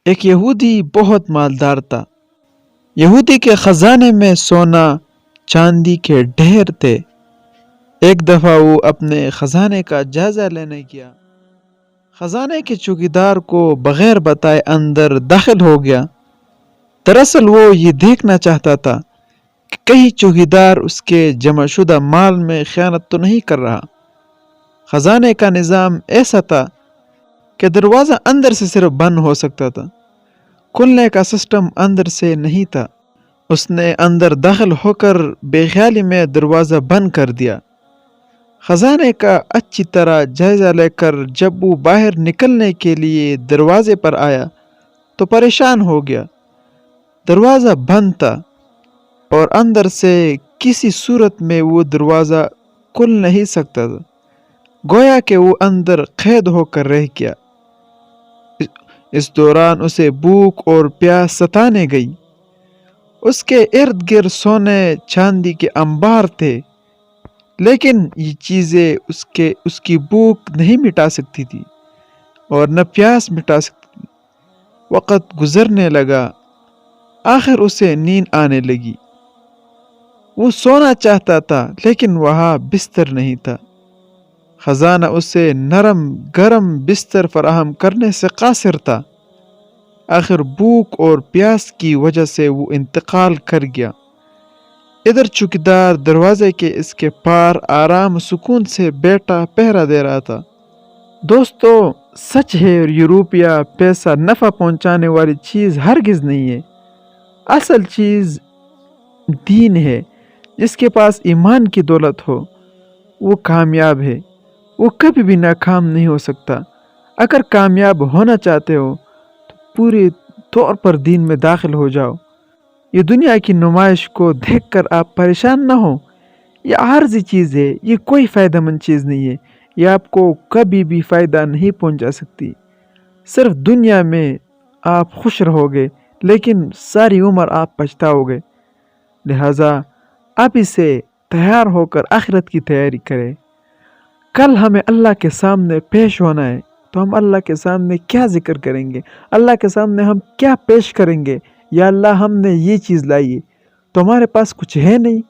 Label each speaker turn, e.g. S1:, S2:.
S1: ایک یہودی بہت مالدار تھا۔ یہودی کے خزانے میں سونا چاندی کے ڈھیر تھے۔ ایک دفعہ وہ اپنے خزانے کا جائزہ لینے گیا۔ خزانے کے چوکیدار کو بغیر بتائے اندر داخل ہو گیا۔ دراصل وہ یہ دیکھنا چاہتا تھا کہ کہیں چوکیدار اس کے جمع شدہ مال میں خیانت تو نہیں کر رہا۔ خزانے کا نظام ایسا تھا کہ دروازہ اندر سے صرف بند ہو سکتا تھا، کھلنے کا سسٹم اندر سے نہیں تھا۔ اس نے اندر داخل ہو کر بے خیالی میں دروازہ بند کر دیا۔ خزانے کا اچھی طرح جائزہ لے کر جب وہ باہر نکلنے کے لیے دروازے پر آیا تو پریشان ہو گیا۔ دروازہ بند تھا اور اندر سے کسی صورت میں وہ دروازہ کھل نہیں سکتا تھا، گویا کہ وہ اندر قید ہو کر رہ گیا۔ اس دوران اسے بھوک اور پیاس ستانے گئی۔ اس کے ارد گرد سونے چاندی کے انبار تھے، لیکن یہ چیزیں اس کی بھوک نہیں مٹا سکتی تھی اور نہ پیاس مٹا سکتی تھی۔ وقت گزرنے لگا، آخر اسے نیند آنے لگی۔ وہ سونا چاہتا تھا لیکن وہاں بستر نہیں تھا۔ خزانہ اسے نرم گرم بستر فراہم کرنے سے قاصر تھا۔ آخر بھوک اور پیاس کی وجہ سے وہ انتقال کر گیا۔ ادھر چوکیدار دروازے کے اس کے پار آرام سکون سے بیٹھا پہرا دے رہا تھا۔ دوستو، سچ ہے یوروپیہ پیسہ نفع پہنچانے والی چیز ہرگز نہیں ہے۔ اصل چیز دین ہے۔ جس کے پاس ایمان کی دولت ہو وہ کامیاب ہے، وہ کبھی بھی ناکام نہیں ہو سکتا۔ اگر کامیاب ہونا چاہتے ہو تو پوری طور پر دین میں داخل ہو جاؤ۔ یہ دنیا کی نمائش کو دیکھ کر آپ پریشان نہ ہو، یہ عارضی چیز ہے، یہ کوئی فائدہ مند چیز نہیں ہے، یہ آپ کو کبھی بھی فائدہ نہیں پہنچا سکتی۔ صرف دنیا میں آپ خوش رہو گے لیکن ساری عمر آپ پچھتاؤ گے۔ لہٰذا ابھی سے تیار ہو کر آخرت کی تیاری کریں۔ کل ہمیں اللہ کے سامنے پیش ہونا ہے تو ہم اللہ کے سامنے کیا ذکر کریں گے؟ اللہ کے سامنے ہم کیا پیش کریں گے؟ یا اللہ، ہم نے یہ چیز لائی ہے تو ہمارے پاس کچھ ہے نہیں،